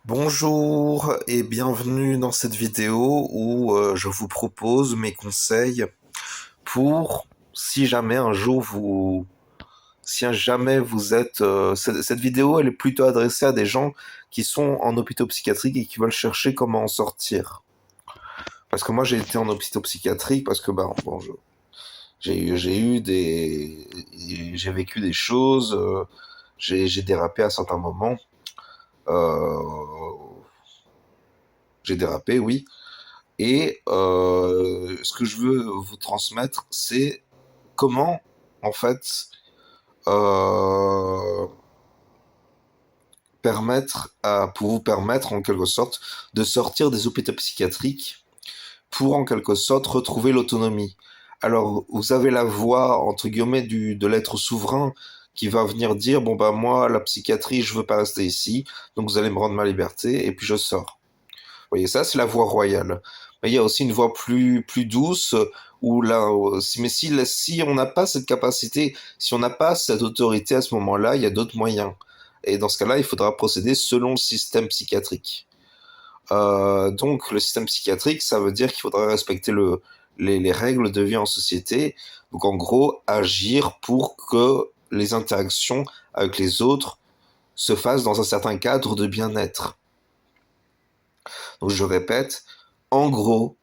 Bonjour et bienvenue dans cette vidéo où je vous propose mes conseils pour si jamais un jour si jamais vous êtes... cette vidéo elle est plutôt adressée à des gens qui sont en hôpital psychiatrique et qui veulent chercher comment en sortir. Parce que moi j'ai été en hôpital psychiatrique parce que j'ai eu des... J'ai vécu des choses, j'ai dérapé à certains moments. Euh, j'ai dérapé, oui. Et ce que je veux vous transmettre, c'est comment, en fait, euh, pour vous permettre, en quelque sorte, de sortir des hôpitaux psychiatriques pour, en quelque sorte, retrouver l'autonomie. Alors, vous avez la voix, entre guillemets, de l'être souverain qui va venir dire, bon, bah, moi, la psychiatrie, je veux pas rester ici, donc vous allez me rendre ma liberté, et puis je sors. Vous voyez, ça, c'est la voie royale. Mais il y a aussi une voie plus douce où là, si on n'a pas cette capacité, si on n'a pas cette autorité à ce moment-là, il y a d'autres moyens. Et dans ce cas-là, il faudra procéder selon le système psychiatrique. Donc, le système psychiatrique, ça veut dire qu'il faudra respecter les règles de vie en société. Donc, en gros, agir pour que les interactions avec les autres se fassent dans un certain cadre de bien-être. Donc, je répète, en gros,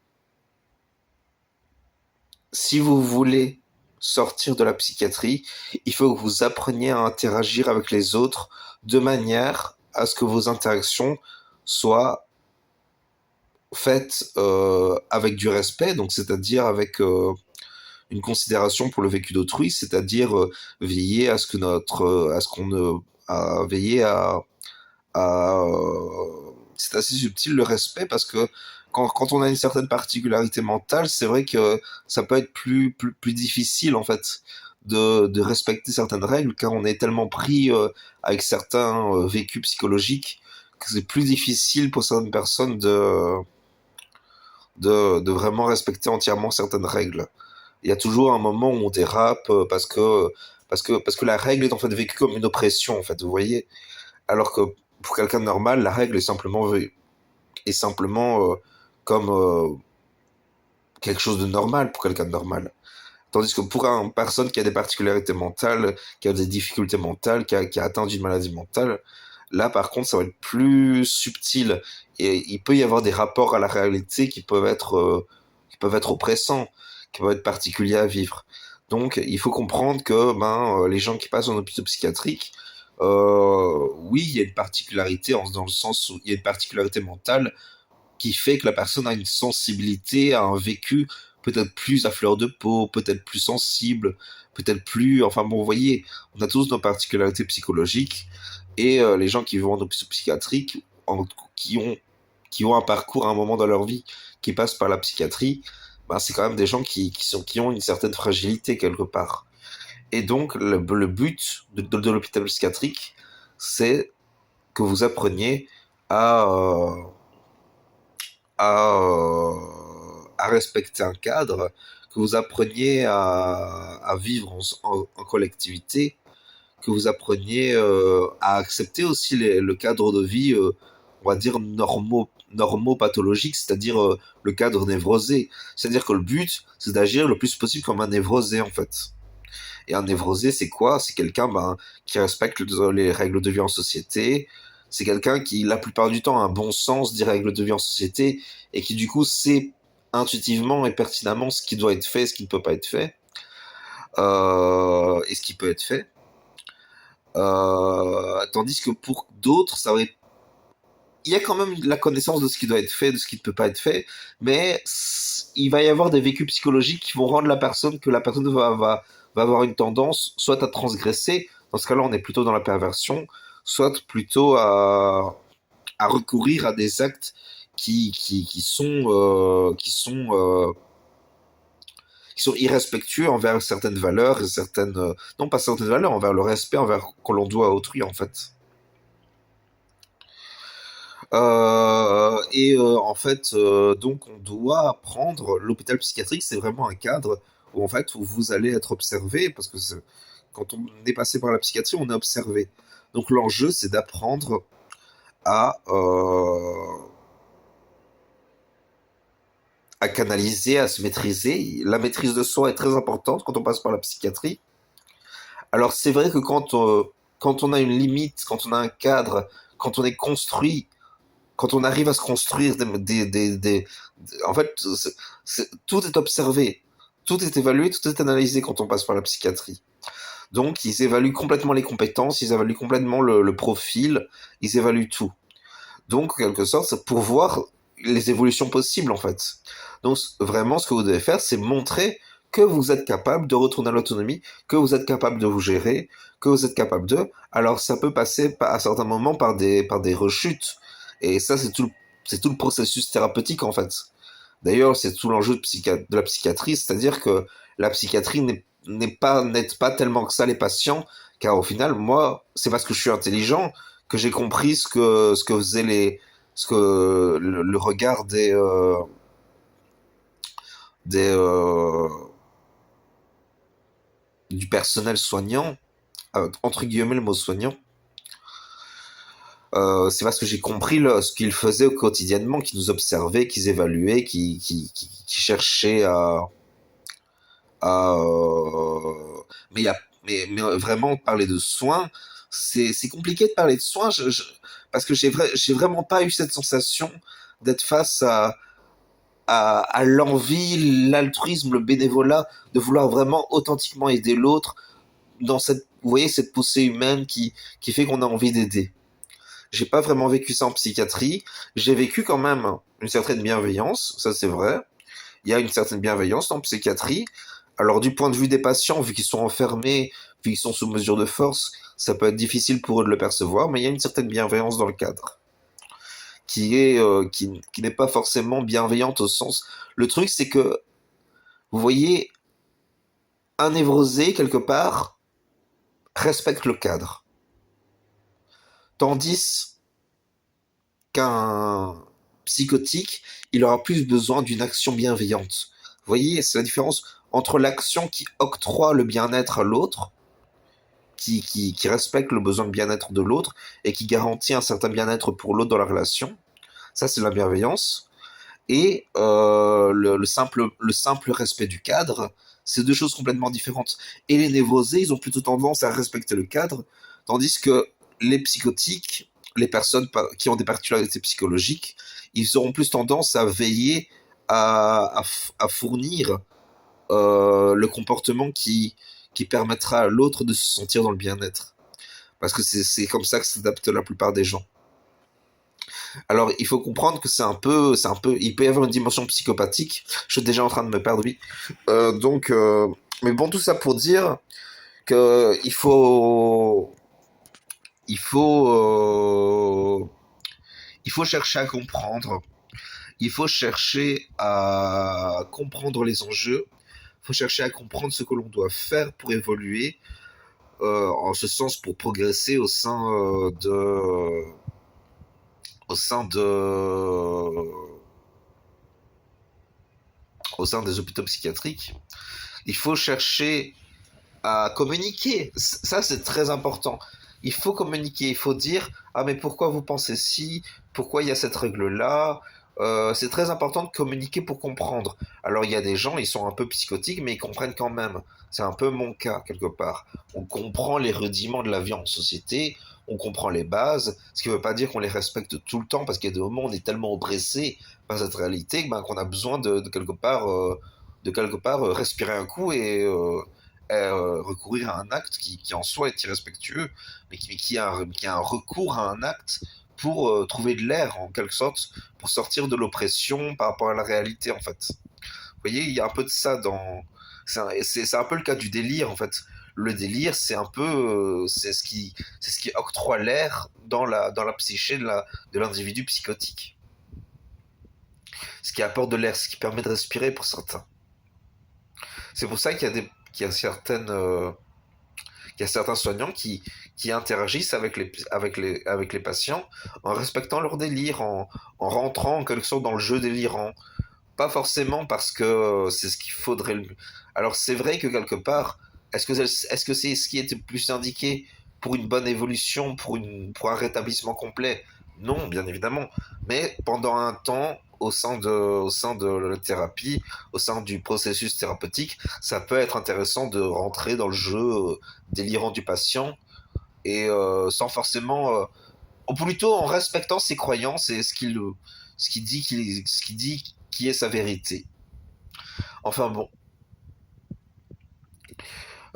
si vous voulez sortir de la psychiatrie, il faut que vous appreniez à interagir avec les autres de manière à ce que vos interactions soient faites avec du respect, donc c'est-à-dire avec une considération pour le vécu d'autrui, c'est-à-dire veiller à ce que à ce qu'on ne, à veiller c'est assez subtil le respect parce que quand on a une certaine particularité mentale, c'est vrai que ça peut être plus difficile en fait de respecter certaines règles car on est tellement pris avec certains vécus psychologiques que c'est plus difficile pour certaines personnes de vraiment respecter entièrement certaines règles. Il y a toujours un moment où on dérape parce que la règle est en fait vécue comme une oppression en fait, vous voyez. Alors que pour quelqu'un de normal, la règle est simplement comme quelque chose de normal pour quelqu'un de normal. Tandis que pour une personne qui a des particularités mentales, qui a des difficultés mentales, qui a atteint d'une maladie mentale, là par contre ça va être plus subtil et il peut y avoir des rapports à la réalité qui peuvent être oppressants, qui peuvent être particuliers à vivre. Donc il faut comprendre que les gens qui passent en hôpital psychiatrique, oui, il y a une particularité dans le sens où il y a une particularité mentale qui fait que la personne a une sensibilité, a un vécu peut-être plus à fleur de peau, peut-être plus sensible, peut-être plus... Enfin bon, vous voyez, on a tous nos particularités psychologiques et les gens qui vont en hôpital psychiatrique, qui qui ont un parcours à un moment dans leur vie qui passe par la psychiatrie, ben, c'est quand même des gens qui ont une certaine fragilité quelque part. Et donc, le but de l'hôpital psychiatrique, c'est que vous appreniez à, à respecter un cadre, que vous appreniez à vivre en collectivité, que vous appreniez à accepter aussi le cadre de vie, on va dire, normaux pathologique, c'est-à-dire le cadre névrosé. C'est-à-dire que le but, c'est d'agir le plus possible comme un névrosé, en fait. Et un névrosé, c'est quoi? C'est quelqu'un qui respecte les règles de vie en société. C'est quelqu'un qui, la plupart du temps, a un bon sens des règles de vie en société et qui, du coup, sait intuitivement et pertinemment ce qui doit être fait et ce qui ne peut pas être fait. Et ce qui peut être fait. Tandis que pour d'autres, il y a quand même la connaissance de ce qui doit être fait, de ce qui ne peut pas être fait, mais il va y avoir des vécus psychologiques qui vont rendre que la personne va avoir une tendance soit à transgresser, dans ce cas-là on est plutôt dans la perversion, soit plutôt à recourir à des actes qui sont irrespectueux envers certaines valeurs et certaines, non pas certaines valeurs, envers le respect envers que l'on doit à autrui en fait. En fait, donc on doit apprendre, l'hôpital psychiatrique, c'est vraiment un cadre où en fait où vous allez être observé, parce que quand on est passé par la psychiatrie, on est observé. Donc l'enjeu, c'est d'apprendre à canaliser, à se maîtriser. La maîtrise de soi est très importante quand on passe par la psychiatrie. Alors c'est vrai que quand on a une limite, quand on a un cadre, quand on est construit, quand on arrive à se construire en fait, tout est observé, tout est évalué, tout est analysé quand on passe par la psychiatrie. Donc ils évaluent complètement les compétences, ils évaluent complètement le profil, ils évaluent tout. Donc, en quelque sorte, c'est pour voir les évolutions possibles, en fait. Donc, vraiment, ce que vous devez faire, c'est montrer que vous êtes capable de retourner à l'autonomie, que vous êtes capable de vous gérer, que vous êtes capable de. Alors, ça peut passer à certains moments par des rechutes. Et ça, c'est tout le processus thérapeutique, en fait. D'ailleurs, c'est tout l'enjeu de la psychiatrie, c'est-à-dire que la psychiatrie n'aide pas tellement que ça les patients, car au final, moi, c'est parce que je suis intelligent que j'ai compris ce que faisaient ce que le regard des du personnel soignant, entre guillemets le mot soignant. C'est parce que j'ai compris ce qu'ils faisaient quotidiennement, qu'ils nous observaient, qu'ils évaluaient, qui cherchaient à mais il y a mais vraiment parler de soins, c'est compliqué de parler de soins, parce que j'ai vraiment pas eu cette sensation d'être face à l'envie, l'altruisme, le bénévolat, de vouloir vraiment authentiquement aider l'autre dans cette, vous voyez, cette poussée humaine qui fait qu'on a envie d'aider. J'ai pas vraiment vécu ça en psychiatrie. J'ai vécu quand même une certaine bienveillance, ça c'est vrai. Il y a une certaine bienveillance en psychiatrie. Alors du point de vue des patients, vu qu'ils sont enfermés, vu qu'ils sont sous mesure de force, ça peut être difficile pour eux de le percevoir, mais il y a une certaine bienveillance dans le cadre, qui n'est pas forcément bienveillante au sens. Le truc, c'est que vous voyez, un névrosé quelque part respecte le cadre, tandis qu'un psychotique, il aura plus besoin d'une action bienveillante. Vous voyez, c'est la différence entre l'action qui octroie le bien-être à l'autre, qui respecte le besoin de bien-être de l'autre et qui garantit un certain bien-être pour l'autre dans la relation. Ça, c'est la bienveillance. Et le simple respect du cadre, c'est deux choses complètement différentes. Et les névrosés, ils ont plutôt tendance à respecter le cadre, tandis que les psychotiques, les personnes qui ont des particularités psychologiques, ils auront plus tendance à veiller à fournir le comportement qui permettra à l'autre de se sentir dans le bien-être. Parce que c'est comme ça que s'adaptent la plupart des gens. Alors, il faut comprendre que il peut y avoir une dimension psychopathique. Je suis déjà en train de me perdre, oui. Mais bon, tout ça pour dire que il faut, il faut chercher à comprendre. Il faut chercher à comprendre les enjeux. Il faut chercher à comprendre ce que l'on doit faire pour évoluer, en ce sens pour progresser au sein de, au sein des hôpitaux psychiatriques. Il faut chercher à communiquer. Ça, c'est très important. Il faut communiquer. Il faut dire, ah, mais pourquoi vous pensez si? Pourquoi il y a cette règle-là? C'est très important de communiquer pour comprendre. Alors, il y a des gens, ils sont un peu psychotiques, mais ils comprennent quand même. C'est un peu mon cas, quelque part. On comprend les rudiments de la vie en société, on comprend les bases, ce qui ne veut pas dire qu'on les respecte tout le temps, parce qu'il y a des moments où on est tellement oppressé par cette réalité qu'on a besoin de quelque part respirer un coup et recourir à un acte qui en soi est irrespectueux, mais qui a un recours à un acte pour trouver de l'air, en quelque sorte, pour sortir de l'oppression par rapport à la réalité, en fait. Vous voyez, il y a un peu de ça dans... C'est un peu le cas du délire, en fait. Le délire, c'est un peu... c'est ce qui octroie l'air dans la psyché de l'individu psychotique. Ce qui apporte de l'air, ce qui permet de respirer pour certains. C'est pour ça qu'il y a certains soignants qui interagissent avec les patients en respectant leur délire, en rentrant en quelque sorte dans le jeu délirant. Pas forcément parce que c'est ce qu'il faudrait. Alors c'est vrai que quelque part, est-ce que c'est ce qui était plus indiqué pour une bonne évolution, pour un rétablissement complet? Non, bien évidemment. Mais pendant un temps, au sein de la thérapie, au sein du processus thérapeutique, ça peut être intéressant de rentrer dans le jeu délirant du patient et sans forcément, ou plutôt en respectant ses croyances et ce qu'il dit qui est sa vérité. Enfin bon.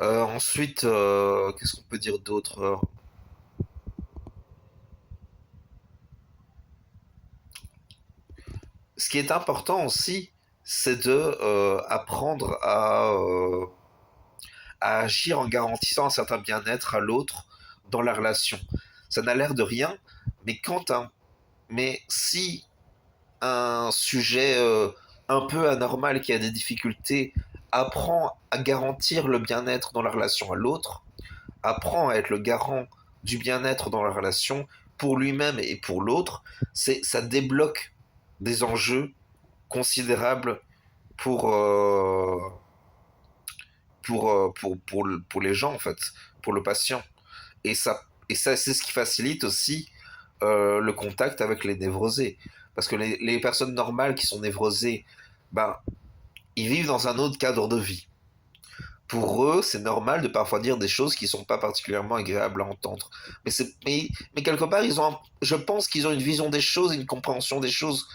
Ensuite, qu'est-ce qu'on peut dire d'autre? Ce qui est important aussi, c'est de apprendre à agir en garantissant un certain bien-être à l'autre dans la relation. Ça n'a l'air de rien, mais mais si un sujet un peu anormal qui a des difficultés apprend à garantir le bien-être dans la relation à l'autre, apprend à être le garant du bien-être dans la relation pour lui-même et pour l'autre, ça débloque des enjeux considérables pour, euh, pour les gens, en fait, pour le patient. Et ça c'est ce qui facilite aussi le contact avec les névrosés. Parce que les personnes normales qui sont névrosées, ben, ils vivent dans un autre cadre de vie. Pour eux, c'est normal de parfois dire des choses qui ne sont pas particulièrement agréables à entendre. Mais quelque part, je pense qu'ils ont une vision des choses, une compréhension des choses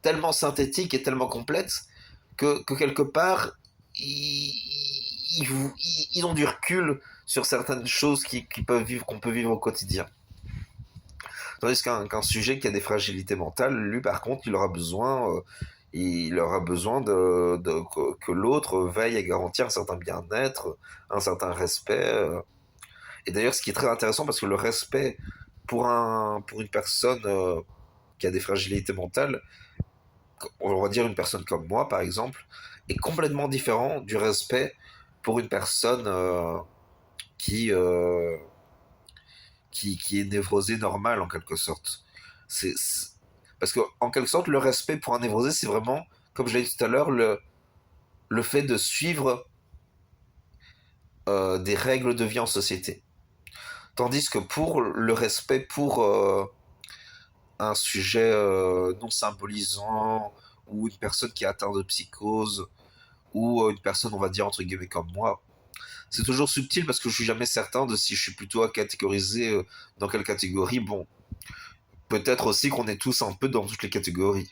tellement synthétique et tellement complète que quelque part, ils ont du recul sur certaines choses qu'on peut vivre au quotidien. Tandis qu'un sujet qui a des fragilités mentales, lui, par contre, il aura besoin que l'autre veille à garantir un certain bien-être, un certain respect. Et d'ailleurs, ce qui est très intéressant, parce que le respect pour une personne qui a des fragilités mentales, on va dire une personne comme moi, par exemple, est complètement différent du respect pour une personne qui, euh, qui est névrosée normale, en quelque sorte. Parce que, en quelque sorte, le respect pour un névrosé, c'est vraiment, comme je l'ai dit tout à l'heure, le fait de suivre des règles de vie en société. Tandis que pour le respect pour un sujet non symbolisant, ou une personne qui est atteinte de psychose, ou une personne, on va dire, entre guillemets, comme moi, c'est toujours subtil parce que je suis jamais certain de si je suis plutôt à catégoriser dans quelle catégorie. Bon, peut-être aussi qu'on est tous un peu dans toutes les catégories.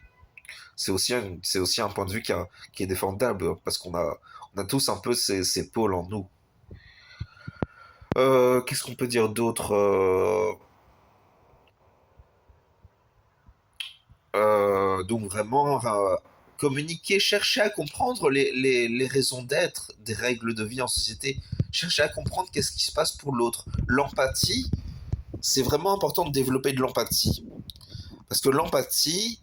C'est aussi un point de vue qui est défendable parce on a tous un peu ces pôles en nous. Qu'est-ce qu'on peut dire d'autre? Donc vraiment, communiquer, chercher à comprendre les raisons d'être des règles de vie en société, chercher à comprendre qu'est-ce qui se passe pour l'autre. L'empathie, c'est vraiment important de développer de l'empathie. Parce que l'empathie,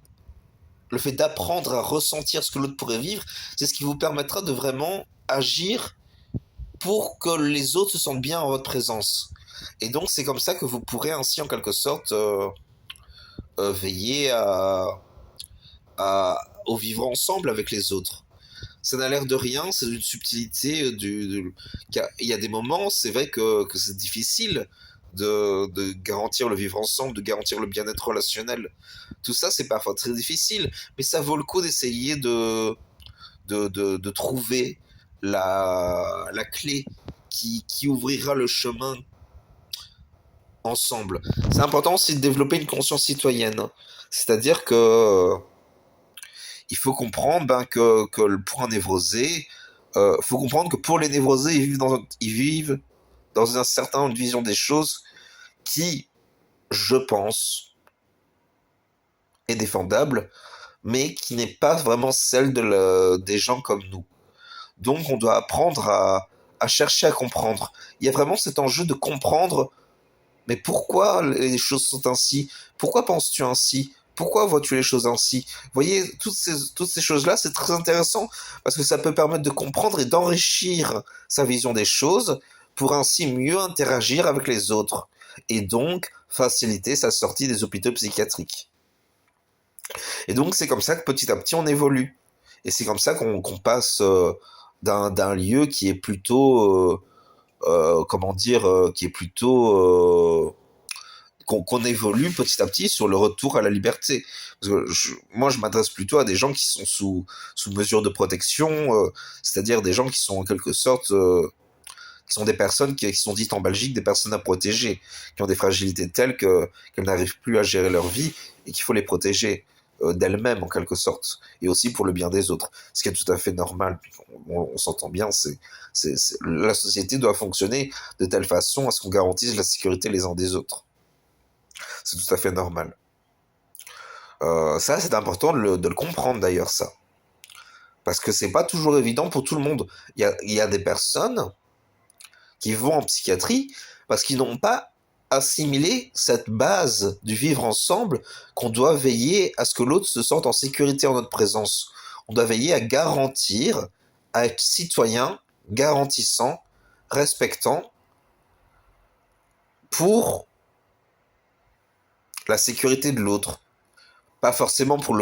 le fait d'apprendre à ressentir ce que l'autre pourrait vivre, c'est ce qui vous permettra de vraiment agir pour que les autres se sentent bien en votre présence. Et donc c'est comme ça que vous pourrez ainsi en quelque sorte veiller au vivre ensemble avec les autres. Ça n'a l'air de rien, c'est une subtilité. Il y a des moments, c'est vrai que c'est difficile de garantir le vivre ensemble, de garantir le bien-être relationnel. Tout ça, c'est parfois très difficile, mais ça vaut le coup d'essayer de trouver la clé qui ouvrira le chemin ensemble. C'est important aussi de développer une conscience citoyenne. C'est-à-dire que il faut comprendre que pour un névrosé, faut comprendre que pour les névrosés, ils vivent dans un certain une vision des choses qui, je pense, est défendable, mais qui n'est pas vraiment celle des gens comme nous. Donc on doit apprendre à chercher à comprendre. Il y a vraiment cet enjeu de comprendre, mais pourquoi les choses sont ainsi? Pourquoi penses-tu ainsi? Pourquoi vois-tu les choses ainsi? Vous voyez, toutes ces choses-là, c'est très intéressant parce que ça peut permettre de comprendre et d'enrichir sa vision des choses pour ainsi mieux interagir avec les autres et donc faciliter sa sortie des hôpitaux psychiatriques. Et donc c'est comme ça que petit à petit on évolue. Et c'est comme ça qu'on passe d'un lieu qui est plutôt, comment dire, qui est plutôt qu'on évolue petit à petit sur le retour à la liberté. Parce que moi, je m'adresse plutôt à des gens qui sont sous mesure de protection, c'est-à-dire des gens qui sont en quelque sorte, qui sont des personnes qui sont dites en Belgique des personnes à protéger, qui ont des fragilités telles qu'elles n'arrivent plus à gérer leur vie et qu'il faut les protéger d'elles-mêmes en quelque sorte, et aussi pour le bien des autres, ce qui est tout à fait normal. On s'entend bien, la société doit fonctionner de telle façon à ce qu'on garantisse la sécurité les uns des autres. C'est tout à fait normal. Ça, c'est important de le comprendre d'ailleurs, ça. Parce que c'est pas toujours évident pour tout le monde. Il y a des personnes qui vont en psychiatrie parce qu'ils n'ont pas assimilé cette base du vivre ensemble, qu'on doit veiller à ce que l'autre se sente en sécurité en notre présence. On doit veiller à garantir, à être citoyen, garantissant, respectant, pour la sécurité de l'autre. Pas forcément pour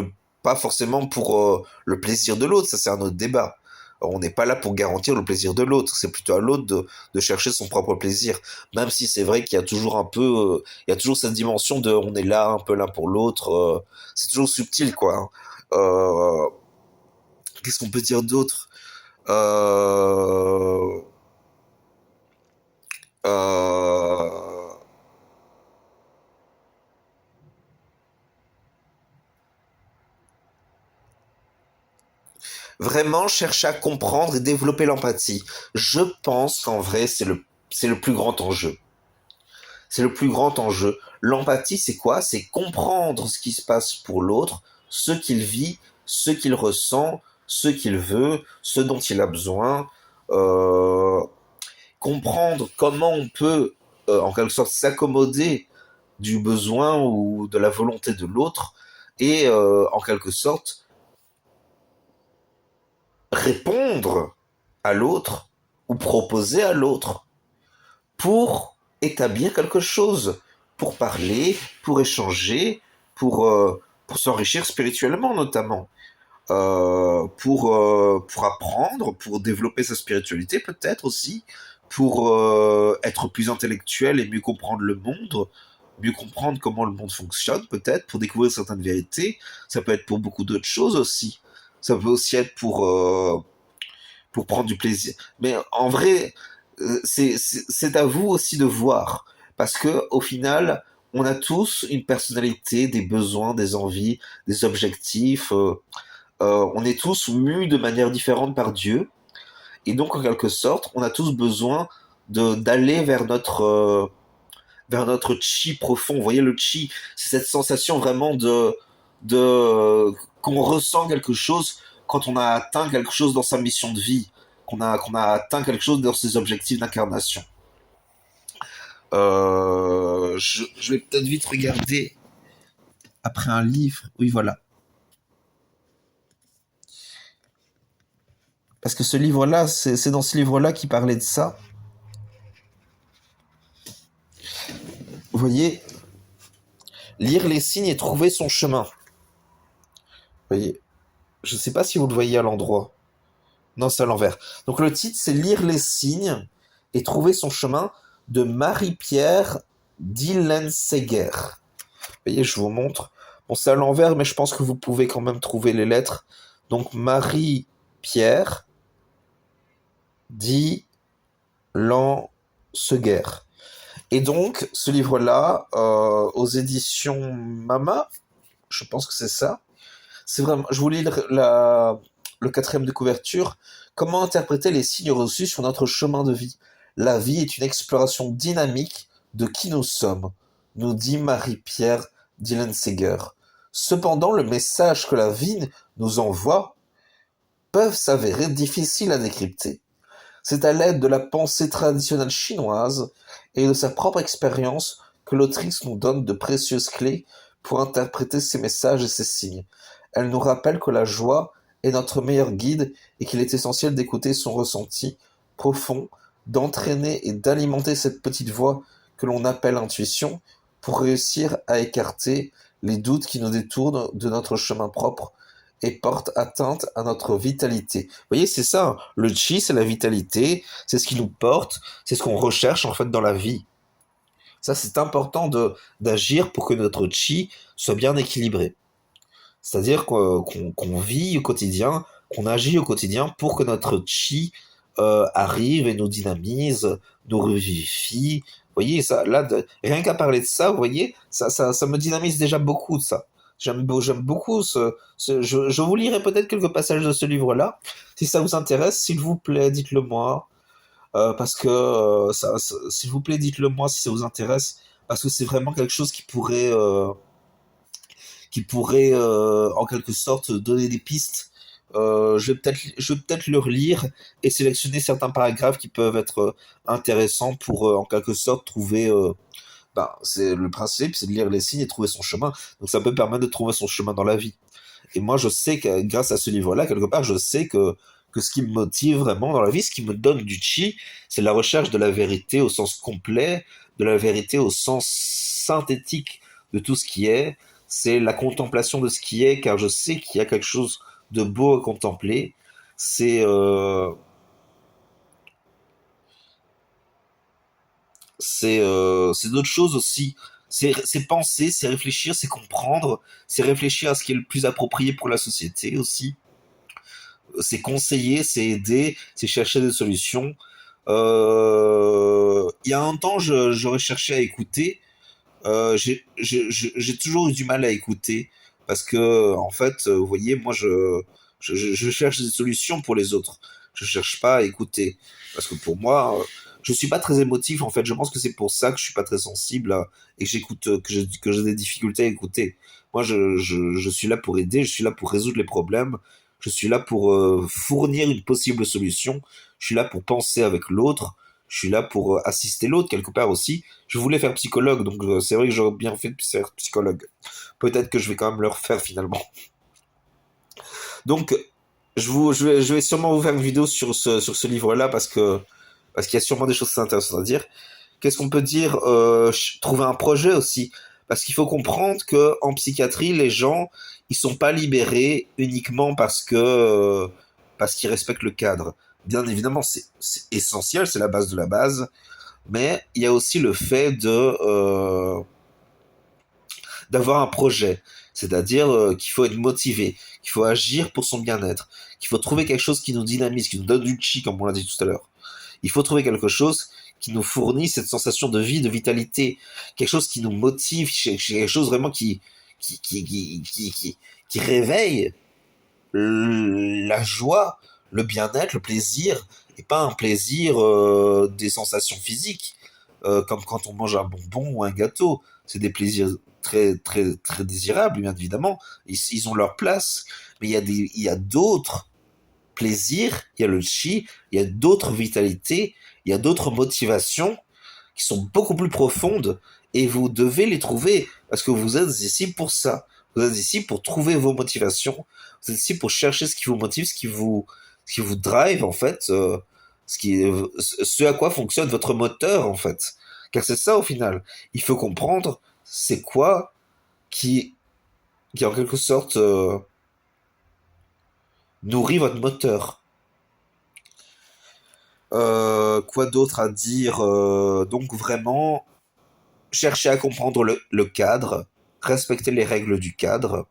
le plaisir de l'autre, ça c'est un autre débat. On n'est pas là pour garantir le plaisir de l'autre, c'est plutôt à l'autre de chercher son propre plaisir. Même si c'est vrai qu'il y a toujours un peu, il y a toujours cette dimension de on est là, un peu l'un pour l'autre, c'est toujours subtil quoi. Hein. Qu'est-ce qu'on peut dire d'autre? euh, euh, Vraiment chercher à comprendre et développer l'empathie. Je pense qu'en vrai, c'est le plus grand enjeu. C'est le plus grand enjeu. L'empathie, c'est quoi? C'est comprendre ce qui se passe pour l'autre, ce qu'il vit, ce qu'il ressent, ce qu'il veut, ce dont il a besoin. Euh, Comprendre comment on peut, en quelque sorte, s'accommoder du besoin ou de la volonté de l'autre et, en quelque sorte, répondre à l'autre ou proposer à l'autre pour établir quelque chose, pour parler, pour échanger, pour s'enrichir spirituellement notamment, pour apprendre, pour développer sa spiritualité peut-être aussi, pour être plus intellectuel et mieux comprendre le monde, mieux comprendre comment le monde fonctionne peut-être, pour découvrir certaines vérités. Ça peut être pour beaucoup d'autres choses aussi. Ça peut aussi être pour prendre du plaisir. Mais en vrai, c'est à vous aussi de voir. Parce que au final, on a tous une personnalité, des besoins, des envies, des objectifs. On est tous mus de manière différente par Dieu. Et donc, en quelque sorte, on a tous besoin d'aller vers notre chi profond. Vous voyez, le chi, c'est cette sensation vraiment qu'on ressent quelque chose quand on a atteint quelque chose dans sa mission de vie, qu'on a atteint quelque chose dans ses objectifs d'incarnation. Je vais peut-être vite regarder après un livre. Oui, voilà. Parce que ce livre-là, c'est dans ce livre-là qui parlait de ça. Vous voyez, lire les signes et trouver son chemin. Vous voyez, je ne sais pas si vous le voyez à l'endroit. Non, c'est à l'envers. Donc le titre, c'est Lire les signes et trouver son chemin de Marie-Pierre Dillenseger. Vous voyez, je vous montre. Bon, c'est à l'envers, mais je pense que vous pouvez quand même trouver les lettres. Donc Marie-Pierre Dillenseger. Et donc, ce livre-là, aux éditions Mama, je pense que c'est ça. C'est vraiment, je vous lis le quatrième de couverture. Comment interpréter les signes reçus sur notre chemin de vie? La vie est une exploration dynamique de qui nous sommes, nous dit Marie-Pierre Dillenseger. Cependant, le message que la vie nous envoie peuvent s'avérer difficiles à décrypter. C'est à l'aide de la pensée traditionnelle chinoise et de sa propre expérience que l'autrice nous donne de précieuses clés pour interpréter ces messages et ces signes. Elle nous rappelle que la joie est notre meilleur guide et qu'il est essentiel d'écouter son ressenti profond, d'entraîner et d'alimenter cette petite voix que l'on appelle intuition pour réussir à écarter les doutes qui nous détournent de notre chemin propre et portent atteinte à notre vitalité. Vous voyez, c'est ça, hein. Le chi, c'est la vitalité, c'est ce qui nous porte, c'est ce qu'on recherche en fait dans la vie. Ça, c'est important d'agir pour que notre chi soit bien équilibré. C'est-à-dire qu'on vit au quotidien, qu'on agit au quotidien pour que notre chi arrive et nous dynamise, nous revivifie. Vous voyez, ça, là, rien qu'à parler de ça, vous voyez, ça me dynamise déjà beaucoup de ça. J'aime beaucoup je vous lirai peut-être quelques passages de ce livre-là. Si ça vous intéresse, s'il vous plaît, dites-le moi. Parce que, s'il vous plaît, dites-le moi si ça vous intéresse. Parce que c'est vraiment quelque chose qui pourrait en quelque sorte donner des pistes. Je vais peut-être le relire et sélectionner certains paragraphes qui peuvent être intéressants pour en quelque sorte trouver. C'est le principe, c'est de lire les signes et trouver son chemin. Donc ça peut permettre de trouver son chemin dans la vie. Et moi, je sais que grâce à ce livre-là, quelque part, je sais que ce qui me motive vraiment dans la vie, ce qui me donne du chi, c'est la recherche de la vérité au sens complet, de la vérité au sens synthétique de tout ce qui est. C'est la contemplation de ce qui est, car je sais qu'il y a quelque chose de beau à contempler. C'est c'est d'autres choses aussi. C'est penser, c'est réfléchir, c'est comprendre, c'est réfléchir à ce qui est le plus approprié pour la société aussi. C'est conseiller, c'est aider, c'est chercher des solutions. Il y a un temps, j'aurais cherché à écouter. J'ai toujours eu du mal à écouter parce que, en fait, vous voyez, moi, je cherche des solutions pour les autres. Je cherche pas à écouter parce que pour moi, je suis pas très émotif. En fait, je pense que c'est pour ça que je suis pas très sensible et que que j'ai des difficultés à écouter. Moi, je suis là pour aider, je suis là pour résoudre les problèmes, je suis là pour fournir une possible solution, je suis là pour penser avec l'autre, je suis là pour assister l'autre quelque part aussi. Je voulais faire psychologue, donc c'est vrai que j'aurais bien fait de faire psychologue. Peut-être que je vais quand même le refaire finalement. Donc, je vais sûrement vous faire une vidéo sur ce livre-là parce qu'il y a sûrement des choses très intéressantes à dire. Qu'est-ce qu'on peut dire trouver un projet aussi. Parce qu'il faut comprendre que en psychiatrie, les gens, ils sont pas libérés uniquement parce qu'ils respectent le cadre. Bien évidemment, c'est essentiel, c'est la base de la base. Mais il y a aussi le fait d'avoir un projet. C'est-à-dire qu'il faut être motivé, qu'il faut agir pour son bien-être, qu'il faut trouver quelque chose qui nous dynamise, qui nous donne du chi, comme on l'a dit tout à l'heure. Il faut trouver quelque chose qui nous fournit cette sensation de vie, de vitalité, quelque chose qui nous motive, quelque chose vraiment qui réveille la joie, le bien-être, le plaisir, et pas un plaisir des sensations physiques, comme quand on mange un bonbon ou un gâteau. C'est des plaisirs très, très, très désirables, bien évidemment. Ils ont leur place, mais il y a d'autres plaisirs, il y a le chi, il y a d'autres vitalités, il y a d'autres motivations qui sont beaucoup plus profondes et vous devez les trouver parce que vous êtes ici pour ça. Vous êtes ici pour trouver vos motivations. Vous êtes ici pour chercher ce qui vous motive, ce qui vous drive en fait, ce à quoi fonctionne votre moteur en fait. Car c'est ça au final. Il faut comprendre c'est quoi qui, qui en quelque sorte nourrit votre moteur. Quoi d'autre à dire donc vraiment, chercher à comprendre le cadre, respecter les règles du cadre,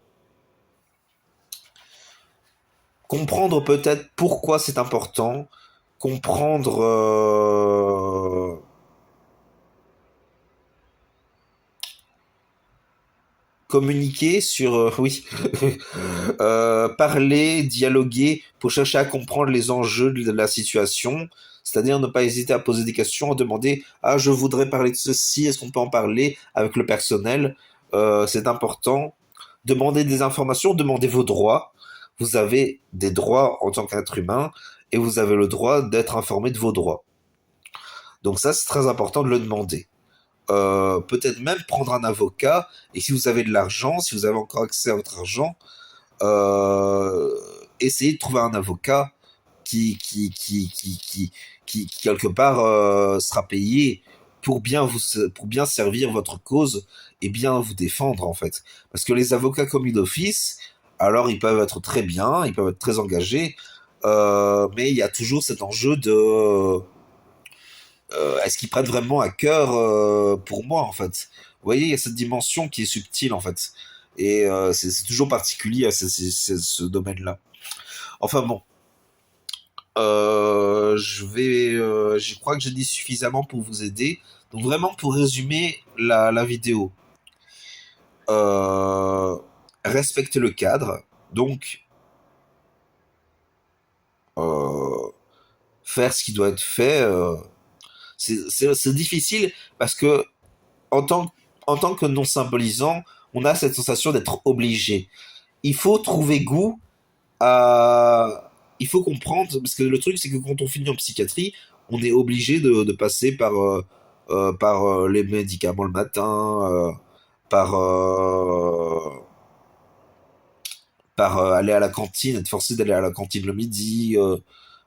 comprendre peut-être pourquoi c'est important, comprendre communiquer sur oui parler, dialoguer pour chercher à comprendre les enjeux de la situation, c'est-à-dire ne pas hésiter à poser des questions, à demander ah je voudrais parler de ceci, est-ce qu'on peut en parler avec le personnel. C'est important. Demandez des informations, demandez vos droits. Vous avez des droits en tant qu'être humain et vous avez le droit d'être informé de vos droits. Donc ça, c'est très important de le demander. Peut-être même prendre un avocat, et si vous avez de l'argent, si vous avez encore accès à votre argent, euh, essayez de trouver un avocat qui quelque part, sera payé pour bien servir votre cause et bien vous défendre, en fait. Parce que les avocats commis d'office, alors ils peuvent être très bien, ils peuvent être très engagés, mais il y a toujours cet enjeu est-ce qu'ils prennent vraiment à cœur pour moi en fait. Vous voyez, il y a cette dimension qui est subtile en fait. Et c'est toujours particulier à ce domaine-là. Enfin bon, je crois que j'ai dit suffisamment pour vous aider. Donc vraiment pour résumer la vidéo, euh, respectez le cadre. Donc euh, faire ce qui doit être fait. C'est difficile parce que en tant, en tant que non symbolisant, on a cette sensation d'être obligé. Il faut trouver goût à... Il faut comprendre, parce que le truc, c'est que quand on finit en psychiatrie, on est obligé de passer par les médicaments le matin, par, aller à la cantine, être forcé d'aller à la cantine le midi,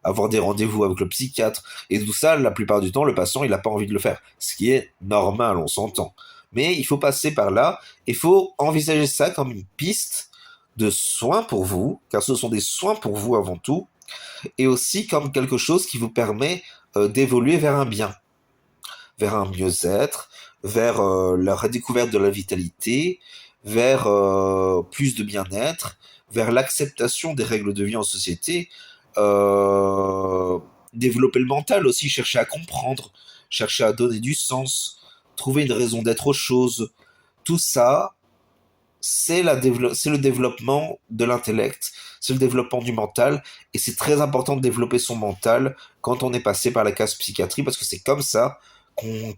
avoir des rendez-vous avec le psychiatre. Et tout ça, la plupart du temps, le patient, il n'a pas envie de le faire. Ce qui est normal, on s'entend. Mais il faut passer par là, il faut envisager ça comme une piste de soins pour vous, car ce sont des soins pour vous avant tout, et aussi comme quelque chose qui vous permet d'évoluer vers un bien, vers un mieux-être, vers la redécouverte de la vitalité, vers plus de bien-être, vers l'acceptation des règles de vie en société, euh, développer le mental aussi, chercher à comprendre, chercher à donner du sens, trouver une raison d'être aux choses. Tout ça, c'est le développement de l'intellect, c'est le développement du mental, et c'est très important de développer son mental quand on est passé par la case psychiatrie, parce que c'est comme ça qu'on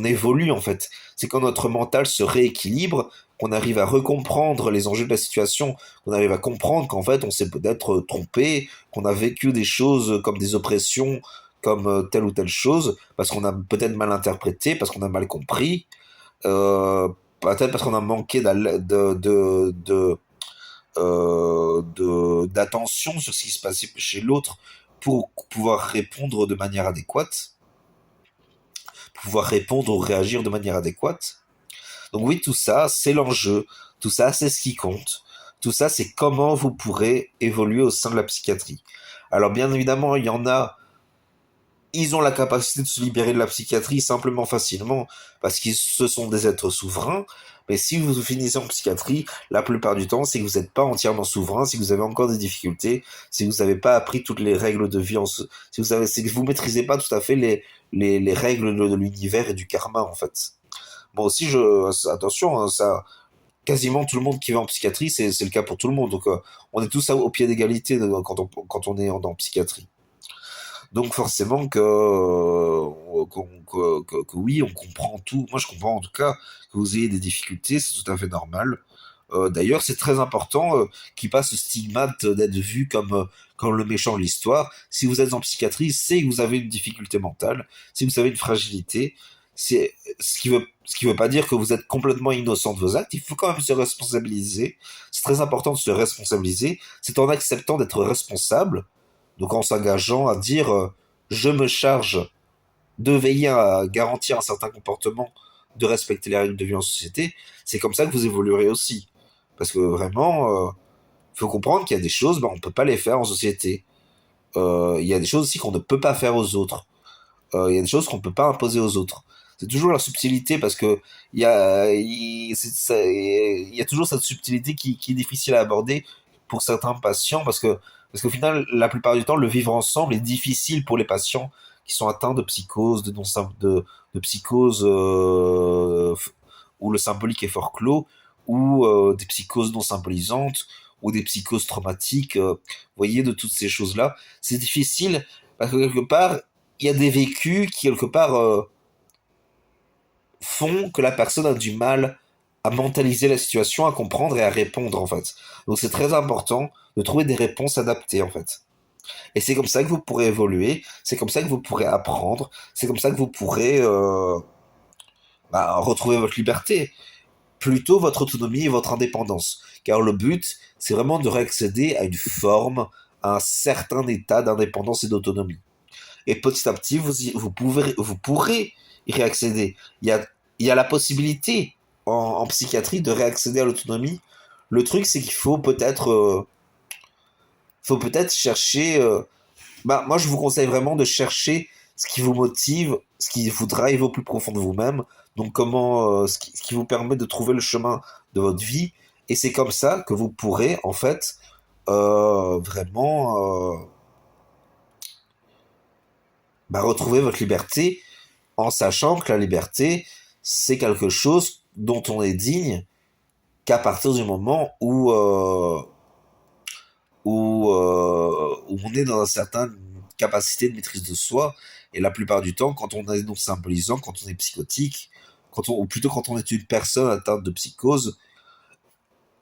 évolue en fait. C'est quand notre mental se rééquilibre, qu'on arrive à recomprendre les enjeux de la situation, qu'on arrive à comprendre qu'en fait on s'est peut-être trompé, qu'on a vécu des choses comme des oppressions, comme telle ou telle chose, parce qu'on a peut-être mal interprété, parce qu'on a mal compris, euh, peut-être parce qu'on a manqué d'attention sur ce qui se passait chez l'autre pour pouvoir répondre de manière adéquate, pouvoir répondre ou réagir de manière adéquate. Donc oui, tout ça, c'est l'enjeu, tout ça, c'est ce qui compte, tout ça, c'est comment vous pourrez évoluer au sein de la psychiatrie. Alors bien évidemment, il y en a, ils ont la capacité de se libérer de la psychiatrie simplement facilement parce qu'ils ce sont des êtres souverains. Mais si vous finissez en psychiatrie, la plupart du temps, c'est que vous n'êtes pas entièrement souverain, si vous avez encore des difficultés, si vous n'avez pas appris toutes les règles de vie, si vous avez, c'est que vous maîtrisez pas tout à fait les règles de l'univers et du karma en fait. Moi aussi, attention, hein, ça, quasiment tout le monde qui va en psychiatrie, c'est le cas pour tout le monde. Donc, on est tous au pied d'égalité quand on est en psychiatrie. Donc forcément que oui, on comprend tout. Moi, je comprends en tout cas que vous ayez des difficultés, c'est tout à fait normal. D'ailleurs, c'est très important qu'il passe ce stigmate d'être vu comme le méchant de l'histoire. Si vous êtes en psychiatrie, c'est que vous avez une difficulté mentale, si vous avez une fragilité. C'est ce qui veut pas dire que vous êtes complètement innocent de vos actes. Il faut quand même se responsabiliser. C'est très important de se responsabiliser. C'est en acceptant d'être responsable, donc en s'engageant à dire je me charge de veiller à garantir un certain comportement, de respecter les règles de vie en société, c'est comme ça que vous évoluerez aussi. Parce que vraiment, faut comprendre qu'il y a des choses, on ne peut pas les faire en société. Il y a des choses aussi qu'on ne peut pas faire aux autres. Il y a des choses qu'on ne peut pas imposer aux autres. C'est toujours la subtilité parce que il y a toujours cette subtilité qui est difficile à aborder pour certains patients parce qu'au final, la plupart du temps, le vivre ensemble est difficile pour les patients qui sont atteints de psychose, de psychose où le symbolique est fort clos, ou des psychoses non symbolisantes, ou des psychoses traumatiques. Vous voyez, de toutes ces choses-là, c'est difficile parce que quelque part, il y a des vécus qui, quelque part, font que la personne a du mal à mentaliser la situation, à comprendre et à répondre, en fait. Donc c'est très important de trouver des réponses adaptées, en fait. Et c'est comme ça que vous pourrez évoluer, c'est comme ça que vous pourrez apprendre, c'est comme ça que vous pourrez retrouver votre liberté, plutôt votre autonomie et votre indépendance. Car le but, c'est vraiment de réaccéder à une forme, à un certain état d'indépendance et d'autonomie. Et petit à petit, vous pourrez y réaccéder. Il y a la possibilité en psychiatrie de réaccéder à l'autonomie. Le truc, c'est qu'il faut peut-être chercher. Moi, je vous conseille vraiment de chercher ce qui vous motive, ce qui vous drive au plus profond de vous-même, donc ce qui vous permet de trouver le chemin de votre vie, et c'est comme ça que vous pourrez en fait vraiment retrouver votre liberté en sachant que la liberté, c'est quelque chose dont on est digne qu'à partir du moment où on est dans une certaine capacité de maîtrise de soi. Et la plupart du temps, quand on est non symbolisant, quand on est psychotique, ou plutôt quand on est une personne atteinte de psychose,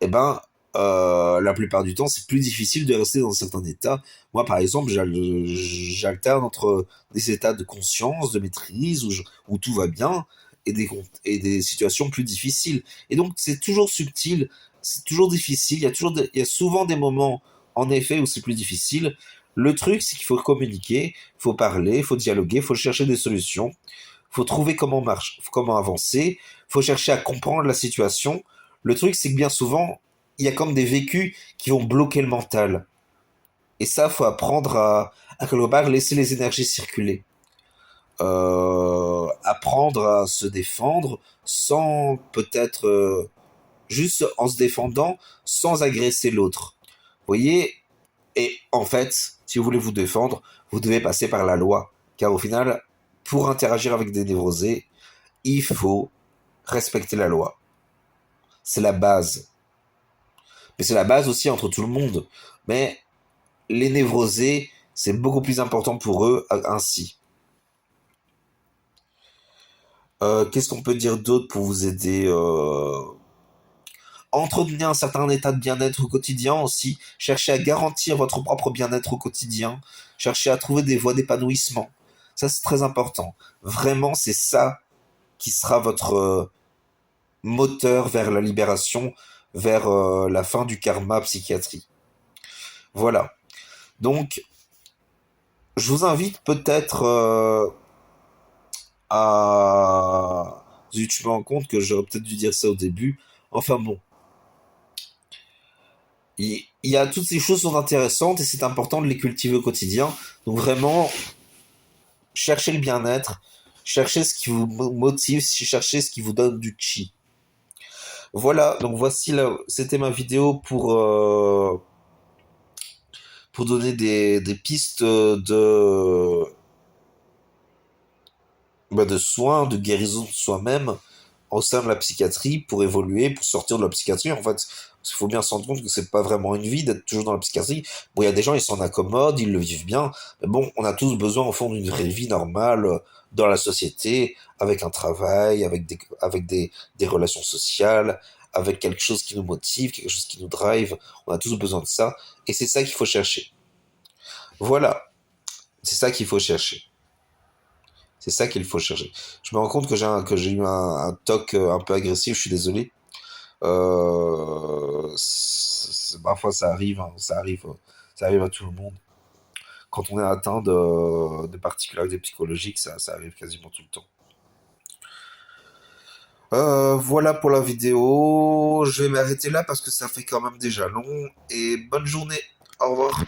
eh ben, la plupart du temps, c'est plus difficile de rester dans un certain état. Moi, par exemple, j'alterne entre des états de conscience, de maîtrise, où tout va bien, et des situations plus difficiles. Et donc, c'est toujours subtil, c'est toujours difficile. Il y a souvent des moments, en effet, où c'est plus difficile. Le truc, c'est qu'il faut communiquer, il faut parler, il faut dialoguer, il faut chercher des solutions, il faut trouver comment avancer, il faut chercher à comprendre la situation. Le truc, c'est que bien souvent, il y a comme des vécus qui vont bloquer le mental. Et ça, faut apprendre à quelque part laisser les énergies circuler. Apprendre à se défendre sans peut-être juste en se défendant sans agresser l'autre. Vous voyez. Et en fait, si vous voulez vous défendre, vous devez passer par la loi. Car au final, pour interagir avec des névrosés, il faut respecter la loi. C'est la base. Mais c'est la base aussi entre tout le monde. Mais les névrosés, c'est beaucoup plus important pour eux ainsi. Qu'est-ce qu'on peut dire d'autre pour vous aider Entretenir un certain état de bien-être au quotidien aussi. Cherchez à garantir votre propre bien-être au quotidien. Cherchez à trouver des voies d'épanouissement. Ça, c'est très important. Vraiment, c'est ça qui sera votre moteur vers la libération, vers la fin du karma psychiatrie. Voilà. Donc, je vous invite peut-être à... Zut, je me rends compte que j'aurais peut-être dû dire ça au début. Enfin bon, il y a toutes ces choses sont intéressantes et c'est important de les cultiver au quotidien. Donc vraiment, cherchez le bien-être, cherchez ce qui vous motive, cherchez ce qui vous donne du chi. Voilà, donc voici là, c'était ma vidéo pour donner des pistes de soins, de guérison de soi-même au sein de la psychiatrie pour évoluer, pour sortir de la psychiatrie. En fait, il faut bien se rendre compte que c'est pas vraiment une vie d'être toujours dans la psychiatrie. Bon, il y a des gens, ils s'en accommodent, ils le vivent bien. Mais bon, on a tous besoin, au fond, d'une vraie vie normale dans la société, avec un travail, des relations sociales, avec quelque chose qui nous motive, quelque chose qui nous drive. On a tous besoin de ça. Et c'est ça qu'il faut chercher. Voilà. C'est ça qu'il faut chercher. C'est ça qu'il faut chercher. Je me rends compte que j'ai eu un toc un peu agressif, je suis désolé. Parfois ça arrive, hein, ça arrive à tout le monde. Quand on est atteint de particularités psychologiques, ça arrive quasiment tout le temps. Voilà pour la vidéo. Je vais m'arrêter là parce que ça fait quand même déjà long. Et bonne journée. Au revoir.